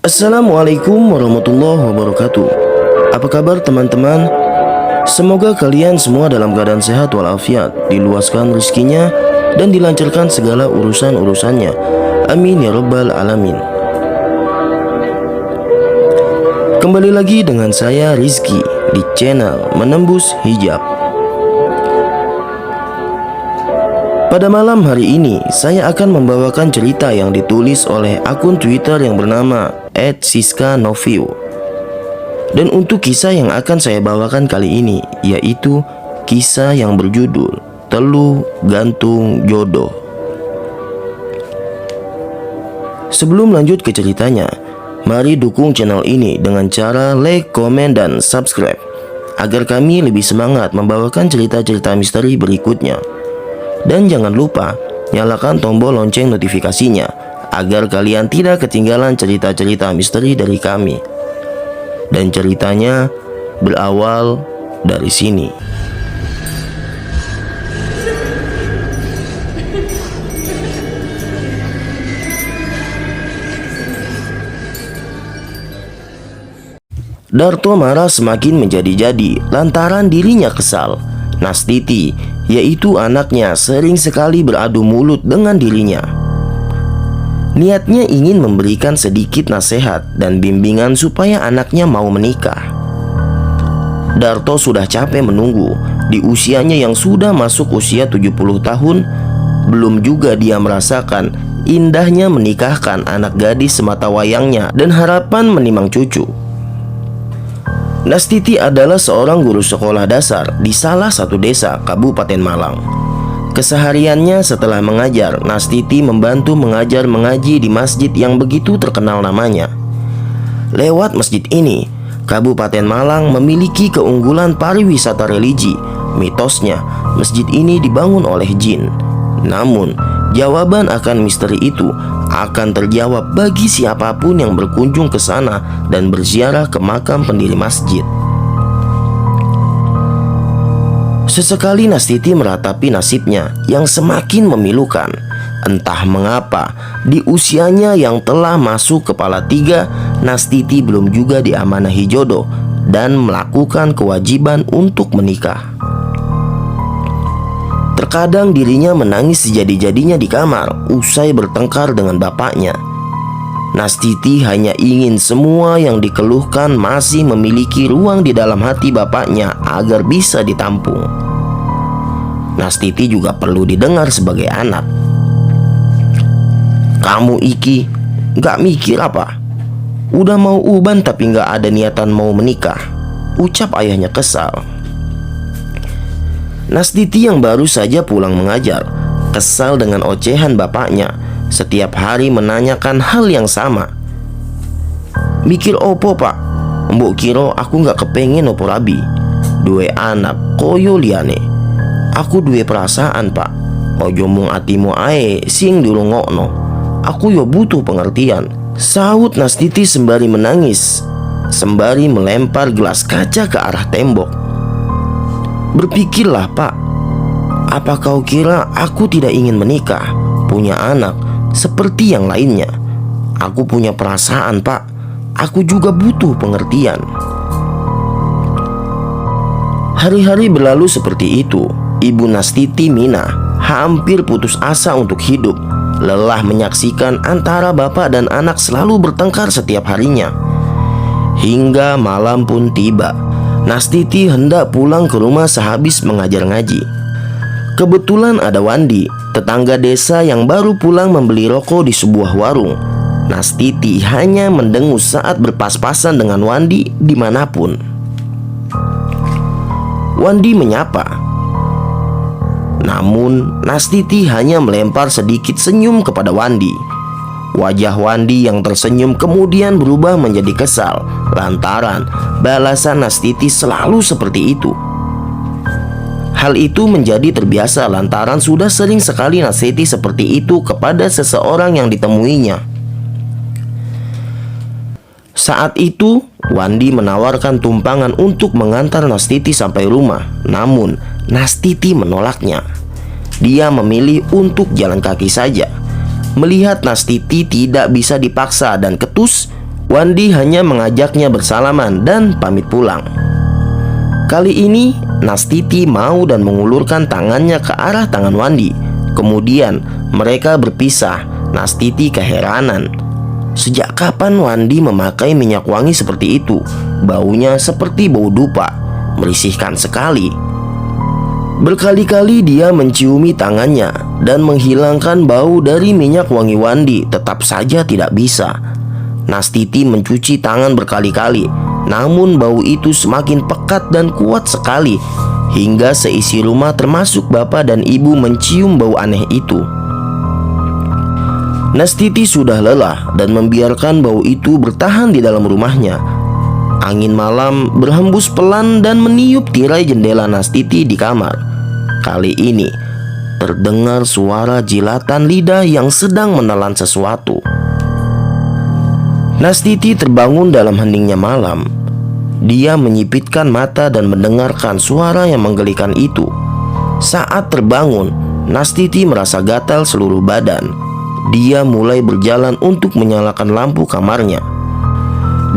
Assalamualaikum warahmatullahi wabarakatuh. Apa kabar teman-teman? Semoga kalian semua dalam keadaan sehat walafiat, diluaskan rezekinya, dan dilancarkan segala urusan-urusannya. Amin ya rabbal alamin. Kembali lagi dengan saya Rizky di channel Menembus Hijab. Pada malam hari ini, saya akan membawakan cerita yang ditulis oleh akun Twitter yang bernama @siska_noview. Dan untuk kisah yang akan saya bawakan kali ini, yaitu kisah yang berjudul Telu Gantung Jodoh. Sebelum lanjut ke ceritanya, mari dukung channel ini dengan cara like, komen, dan subscribe, agar kami lebih semangat membawakan cerita-cerita misteri berikutnya. Dan jangan lupa nyalakan tombol lonceng notifikasinya agar kalian tidak ketinggalan cerita-cerita misteri dari kami. Dan ceritanya berawal dari sini. Darto marah semakin menjadi-jadi lantaran dirinya kesal. Nastiti, yaitu anaknya, sering sekali beradu mulut dengan dirinya. Niatnya ingin memberikan sedikit nasihat dan bimbingan supaya anaknya mau menikah. Darto sudah capek menunggu. Di usianya yang sudah masuk usia 70 tahun, belum juga dia merasakan indahnya menikahkan anak gadis sematawayangnya dan harapan menimang cucu. Nastiti adalah seorang guru sekolah dasar di salah satu desa Kabupaten Malang. Kesehariannya setelah mengajar, Nastiti membantu mengajar mengaji di masjid yang begitu terkenal namanya. Lewat masjid ini, Kabupaten Malang memiliki keunggulan pariwisata religi. Mitosnya, masjid ini dibangun oleh jin. Namun, jawaban akan misteri itu akan terjawab bagi siapapun yang berkunjung ke sana dan berziarah ke makam pendiri masjid. Sesekali Nastiti meratapi nasibnya yang semakin memilukan. Entah mengapa, di usianya yang telah masuk kepala 3, Nastiti belum juga diamanahi jodoh dan melakukan kewajiban untuk menikah. Terkadang dirinya menangis sejadi-jadinya di kamar usai bertengkar dengan bapaknya. Nastiti hanya ingin semua yang dikeluhkan masih memiliki ruang di dalam hati bapaknya agar bisa ditampung. Nastiti juga perlu didengar sebagai anak. "Kamu Iki, gak mikir apa? Udah mau uban tapi gak ada niatan mau menikah," ucap ayahnya kesal. Nastiti yang baru saja pulang mengajar, kesal dengan ocehan bapaknya. Setiap hari menanyakan hal yang sama. "Mikir opo pak? Mbok kiro aku gak kepengen opo rabi. Duwe anak koyo liane. Aku duwe perasaan pak. Ojo mung atimu ae sing dirungokno. Aku yo butuh pengertian," sahut Nastiti sembari menangis, sembari melempar gelas kaca ke arah tembok. "Berpikirlah pak, apa kau kira aku tidak ingin menikah, punya anak seperti yang lainnya? Aku punya perasaan pak, aku juga butuh pengertian." Hari-hari berlalu seperti itu. Ibu Nastiti, Mina, hampir putus asa untuk hidup. Lelah menyaksikan antara bapak dan anak selalu bertengkar setiap harinya. Hingga malam pun tiba. Nastiti hendak pulang ke rumah sehabis mengajar ngaji. Kebetulan ada Wandi, tetangga desa yang baru pulang membeli rokok di sebuah warung. Nastiti hanya mendengus saat berpas-pasan dengan Wandi dimanapun. Wandi menyapa, namun Nastiti hanya melempar sedikit senyum kepada Wandi. Wajah Wandi yang tersenyum kemudian berubah menjadi kesal lantaran balasan Nastiti selalu seperti itu. Hal itu menjadi terbiasa lantaran sudah sering sekali Nastiti seperti itu kepada seseorang yang ditemuinya. Saat itu Wandi menawarkan tumpangan untuk mengantar Nastiti sampai rumah. Namun Nastiti menolaknya. Dia memilih untuk jalan kaki saja. Melihat Nastiti tidak bisa dipaksa dan ketus, Wandi hanya mengajaknya bersalaman dan pamit pulang. Kali ini Nastiti mau dan mengulurkan tangannya ke arah tangan Wandi. Kemudian mereka berpisah. Nastiti keheranan. Sejak kapan Wandi memakai minyak wangi seperti itu? Baunya seperti bau dupa, merisihkan sekali. Berkali-kali dia menciumi tangannya dan menghilangkan bau dari minyak wangi Wandi, tetap saja tidak bisa. Nastiti mencuci tangan berkali-kali, namun bau itu semakin pekat dan kuat sekali, hingga seisi rumah termasuk bapak dan ibu mencium bau aneh itu. Nastiti sudah lelah dan membiarkan bau itu bertahan di dalam rumahnya. Angin malam berhembus pelan dan meniup tirai jendela Nastiti di kamar. Kali ini terdengar suara jilatan lidah yang sedang menelan sesuatu. Nastiti terbangun dalam heningnya malam. Dia menyipitkan mata dan mendengarkan suara yang menggelikan itu. Saat terbangun, Nastiti merasa gatal seluruh badan. Dia mulai berjalan untuk menyalakan lampu kamarnya.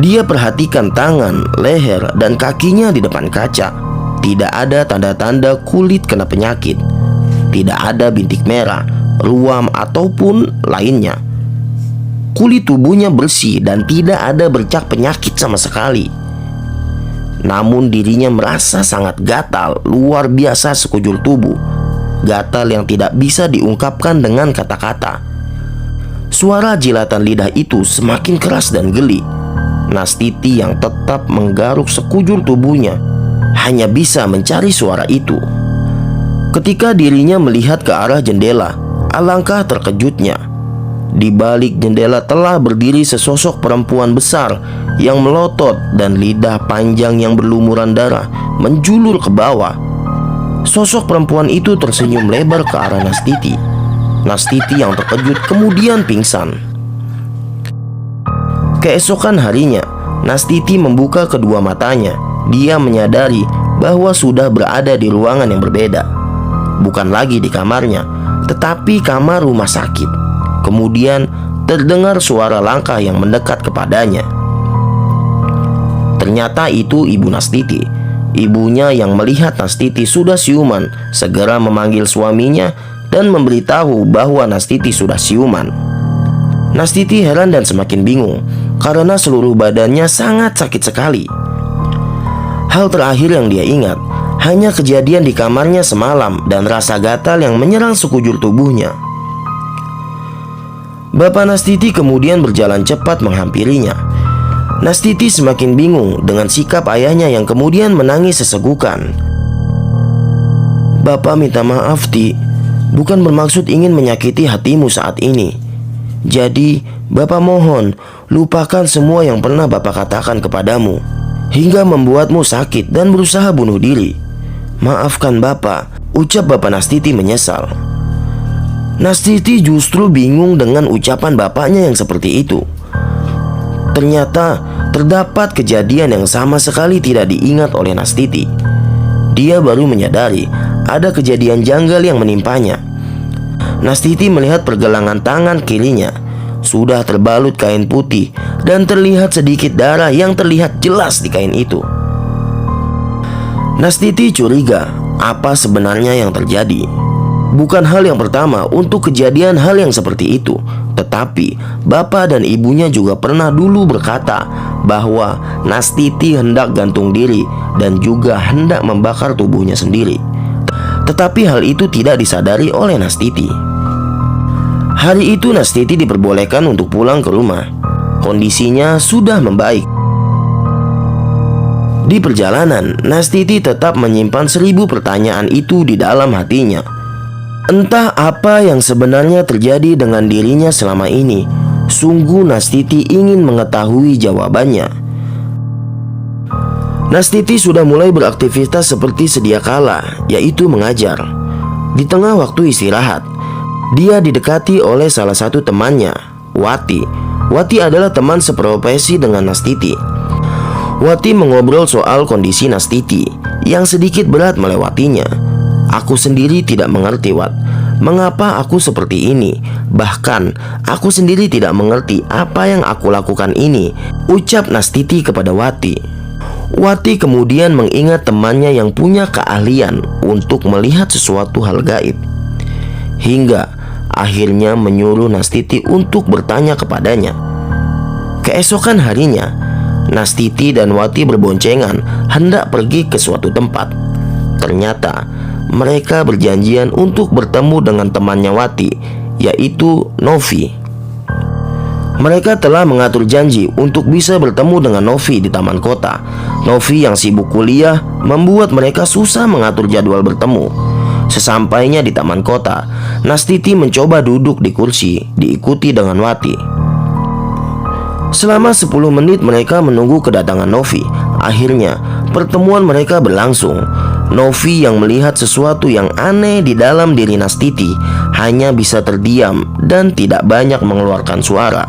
Dia perhatikan tangan, leher, dan kakinya di depan kaca. Tidak ada tanda-tanda kulit kena penyakit. Tidak ada bintik merah, ruam, ataupun lainnya. Kulit tubuhnya bersih dan tidak ada bercak penyakit sama sekali. Namun dirinya merasa sangat gatal, luar biasa sekujur tubuh. Gatal yang tidak bisa diungkapkan dengan kata-kata. Suara jilatan lidah itu semakin keras dan geli. Nastiti yang tetap menggaruk sekujur tubuhnya hanya bisa mencari suara itu. Ketika dirinya melihat ke arah jendela, alangkah terkejutnya. Di balik jendela telah berdiri sesosok perempuan besar yang melotot dan lidah panjang yang berlumuran darah menjulur ke bawah. Sosok perempuan itu tersenyum lebar ke arah Nastiti. Nastiti yang terkejut kemudian pingsan. Keesokan harinya, Nastiti membuka kedua matanya. Dia menyadari bahwa sudah berada di ruangan yang berbeda. Bukan lagi di kamarnya, tetapi kamar rumah sakit. Kemudian terdengar suara langkah yang mendekat kepadanya. Ternyata itu ibu Nastiti. Ibunya yang melihat Nastiti sudah siuman segera memanggil suaminya dan memberitahu bahwa Nastiti sudah siuman. Nastiti heran dan semakin bingung karena seluruh badannya sangat sakit sekali. Hal terakhir yang dia ingat hanya kejadian di kamarnya semalam dan rasa gatal yang menyerang sekujur tubuhnya. Bapak Nastiti kemudian berjalan cepat menghampirinya. Nastiti semakin bingung dengan sikap ayahnya yang kemudian menangis sesegukan. "Bapak minta maaf, Ti. Bukan bermaksud ingin menyakiti hatimu saat ini. Jadi, Bapak mohon, lupakan semua yang pernah Bapak katakan kepadamu, hingga membuatmu sakit dan berusaha bunuh diri. Maafkan Bapak," ucap Bapak Nastiti menyesal. Nastiti justru bingung dengan ucapan bapaknya yang seperti itu. Ternyata, terdapat kejadian yang sama sekali tidak diingat oleh Nastiti. Dia baru menyadari ada kejadian janggal yang menimpanya. Nastiti melihat pergelangan tangan kirinya sudah terbalut kain putih dan terlihat sedikit darah yang terlihat jelas di kain itu. Nastiti curiga apa sebenarnya yang terjadi. Bukan hal yang pertama untuk kejadian hal yang seperti itu, tetapi bapak dan ibunya juga pernah dulu berkata bahwa Nastiti hendak gantung diri dan juga hendak membakar tubuhnya sendiri. Tetapi hal itu tidak disadari oleh Nastiti. Hari itu Nastiti diperbolehkan untuk pulang ke rumah. Kondisinya sudah membaik. Di perjalanan, Nastiti tetap menyimpan 1000 pertanyaan itu di dalam hatinya. Entah apa yang sebenarnya terjadi dengan dirinya selama ini. Sungguh Nastiti ingin mengetahui jawabannya. Nastiti sudah mulai beraktivitas seperti sedia kala, yaitu mengajar. Di tengah waktu istirahat, dia didekati oleh salah satu temannya, Wati. Wati adalah teman seprofesi dengan Nastiti. Wati mengobrol soal kondisi Nastiti yang sedikit berat melewatinya. "Aku sendiri tidak mengerti, Wat. mengapa aku seperti ini? Bahkan aku sendiri tidak mengerti apa yang aku lakukan ini, ucap Nastiti kepada Wati. Wati kemudian mengingat temannya yang punya keahlian untuk melihat sesuatu hal gaib, hingga akhirnya menyuruh Nastiti untuk bertanya kepadanya. Keesokan harinya, Nastiti dan Wati berboncengan hendak pergi ke suatu tempat. Ternyata mereka berjanjian untuk bertemu dengan temannya Wati, yaitu Novi. Mereka telah mengatur janji untuk bisa bertemu dengan Novi di taman kota. Novi yang sibuk kuliah membuat mereka susah mengatur jadwal bertemu. Sesampainya di taman kota, Nastiti mencoba duduk di kursi, diikuti dengan Wati. Selama 10 menit mereka menunggu kedatangan Novi. Akhirnya pertemuan mereka berlangsung. Novi yang melihat sesuatu yang aneh di dalam diri Nastiti hanya bisa terdiam dan tidak banyak mengeluarkan suara.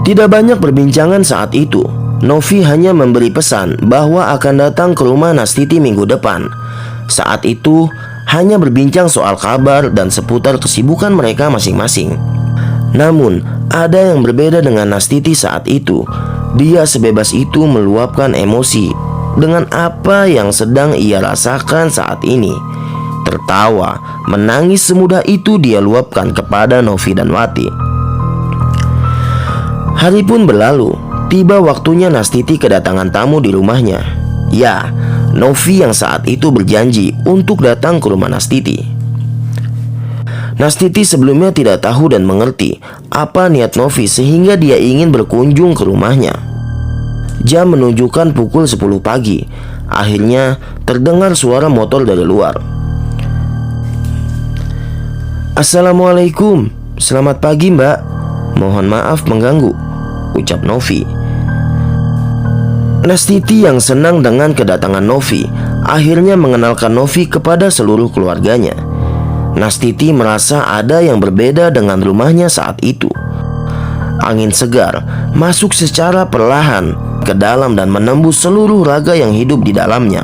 Tidak banyak perbincangan saat itu. Novi hanya memberi pesan bahwa akan datang ke rumah Nastiti minggu depan. Saat itu hanya berbincang soal kabar dan seputar kesibukan mereka masing-masing. Namun ada yang berbeda dengan Nastiti saat itu. Dia sebebas itu meluapkan emosi dengan apa yang sedang ia rasakan saat ini. Tertawa, menangis semudah itu dia luapkan kepada Novi dan Wati. Hari pun berlalu. Tiba waktunya Nastiti kedatangan tamu di rumahnya. Ya, Novi yang saat itu berjanji untuk datang ke rumah Nastiti. Nastiti sebelumnya tidak tahu dan mengerti apa niat Novi sehingga dia ingin berkunjung ke rumahnya. Jam menunjukkan pukul 10 pagi. Akhirnya terdengar suara motor dari luar. "Assalamualaikum, selamat pagi mbak. Mohon maaf mengganggu," ucap Novi. Nastiti yang senang dengan kedatangan Novi akhirnya mengenalkan Novi kepada seluruh keluarganya. Nastiti merasa ada yang berbeda dengan rumahnya saat itu. Angin segar masuk secara perlahan ke dalam dan menembus seluruh raga yang hidup di dalamnya.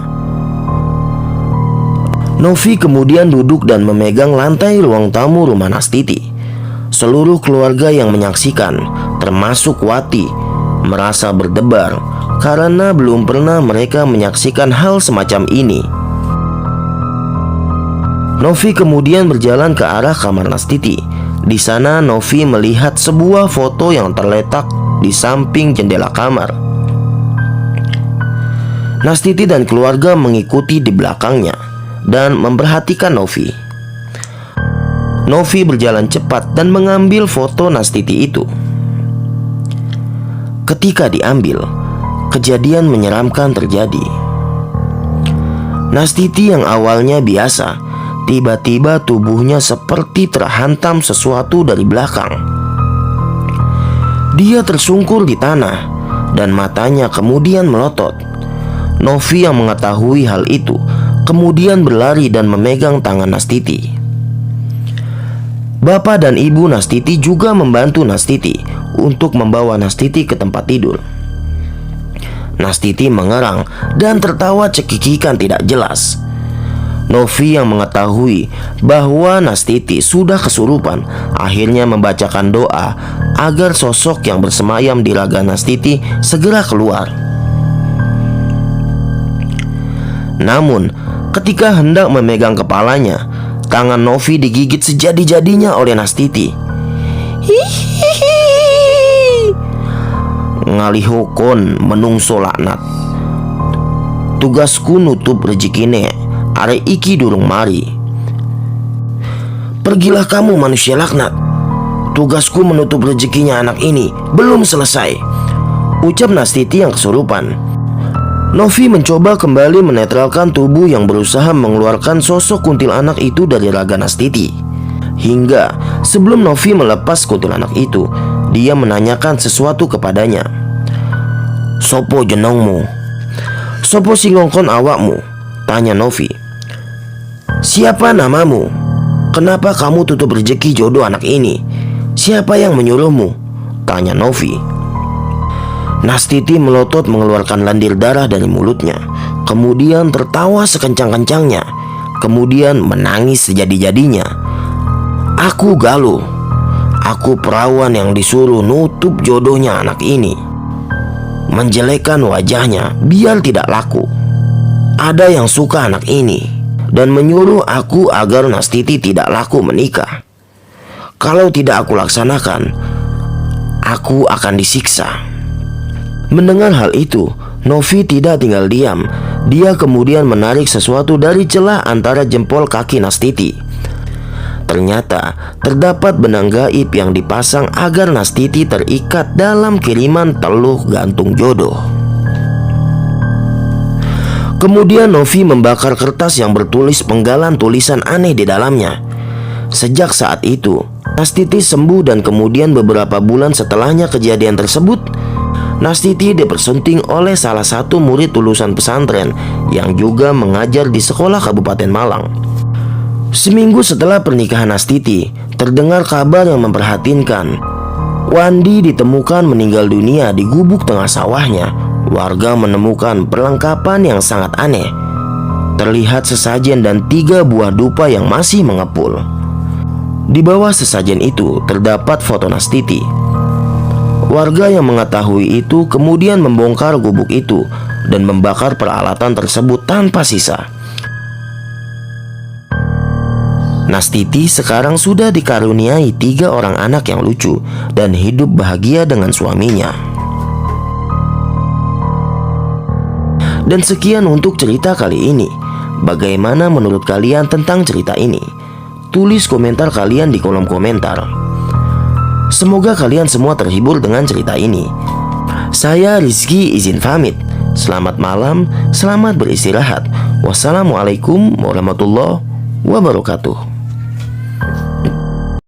Novi kemudian duduk dan memegang lantai ruang tamu rumah Nastiti. Seluruh keluarga yang menyaksikan, termasuk Wati, merasa berdebar karena belum pernah mereka menyaksikan hal semacam ini. Novi kemudian berjalan ke arah kamar Nastiti. Di sana Novi melihat sebuah foto yang terletak di samping jendela kamar. Nastiti dan keluarga mengikuti di belakangnya dan memperhatikan Novi. Novi berjalan cepat dan mengambil foto Nastiti itu. Ketika diambil, kejadian menyeramkan terjadi. Nastiti yang awalnya biasa, tiba-tiba tubuhnya seperti terhantam sesuatu dari belakang. Dia tersungkur di tanah dan matanya kemudian melotot. Novi yang mengetahui hal itu kemudian berlari dan memegang tangan Nastiti. Bapak dan ibu Nastiti juga membantu Nastiti untuk membawa Nastiti ke tempat tidur. Nastiti mengerang dan tertawa cekikikan tidak jelas. Novi yang mengetahui bahwa Nastiti sudah kesurupan akhirnya membacakan doa agar sosok yang bersemayam di raga Nastiti segera keluar. Namun ketika hendak memegang kepalanya, tangan Novi digigit sejadi-jadinya oleh Nastiti. "Hihihi, ngalihokon menungso laknat. Tugasku nutup rezekine, are iki durung mari. Pergilah kamu manusia laknat. Tugasku menutup rezekinya anak ini belum selesai," ucap Nastiti yang kesurupan. Novi mencoba kembali menetralkan tubuh yang berusaha mengeluarkan sosok kuntilanak itu dari raga Nastiti. Hingga sebelum Novi melepas kuntilanak itu, dia menanyakan sesuatu kepadanya. "Sopo jenongmu? Sopo singongkon awakmu?" tanya Novi. "Siapa namamu? Kenapa kamu tutup rezeki jodoh anak ini? Siapa yang menyuruhmu?" tanya Novi. Nastiti melotot mengeluarkan lendir darah dari mulutnya, kemudian tertawa sekencang-kencangnya. kemudian menangis sejadi-jadinya. Aku Galuh, aku perawan yang disuruh nutup jodohnya anak ini, menjelekkan wajahnya biar tidak laku. Ada yang suka anak ini dan menyuruh aku agar Nastiti tidak laku menikah. Kalau tidak aku laksanakan, aku akan disiksa. Mendengar hal itu, Novi tidak tinggal diam. Dia kemudian menarik sesuatu dari celah antara jempol kaki Nastiti. Ternyata terdapat benang gaib yang dipasang agar Nastiti terikat dalam kiriman teluh gantung jodoh. Kemudian Novi membakar kertas yang bertulis penggalan tulisan aneh di dalamnya. Sejak saat itu, Nastiti sembuh dan kemudian beberapa bulan setelahnya kejadian tersebut, Nastiti dipersunting oleh salah satu murid lulusan pesantren yang juga mengajar di sekolah Kabupaten Malang. Seminggu setelah pernikahan Nastiti, terdengar kabar yang memprihatinkan. Wandi ditemukan meninggal dunia di gubuk tengah sawahnya. Warga menemukan perlengkapan yang sangat aneh. Terlihat sesajen dan 3 buah dupa yang masih mengepul. Di bawah sesajen itu terdapat foto Nastiti. Warga yang mengetahui itu kemudian membongkar gubuk itu dan membakar peralatan tersebut tanpa sisa. Nastiti sekarang sudah dikaruniai 3 orang anak yang lucu dan hidup bahagia dengan suaminya. Dan sekian untuk cerita kali ini. Bagaimana menurut kalian tentang cerita ini? Tulis komentar kalian di kolom komentar. Semoga kalian semua terhibur dengan cerita ini. Saya Rizky izin pamit. Selamat malam, selamat beristirahat. Wassalamualaikum warahmatullahi wabarakatuh.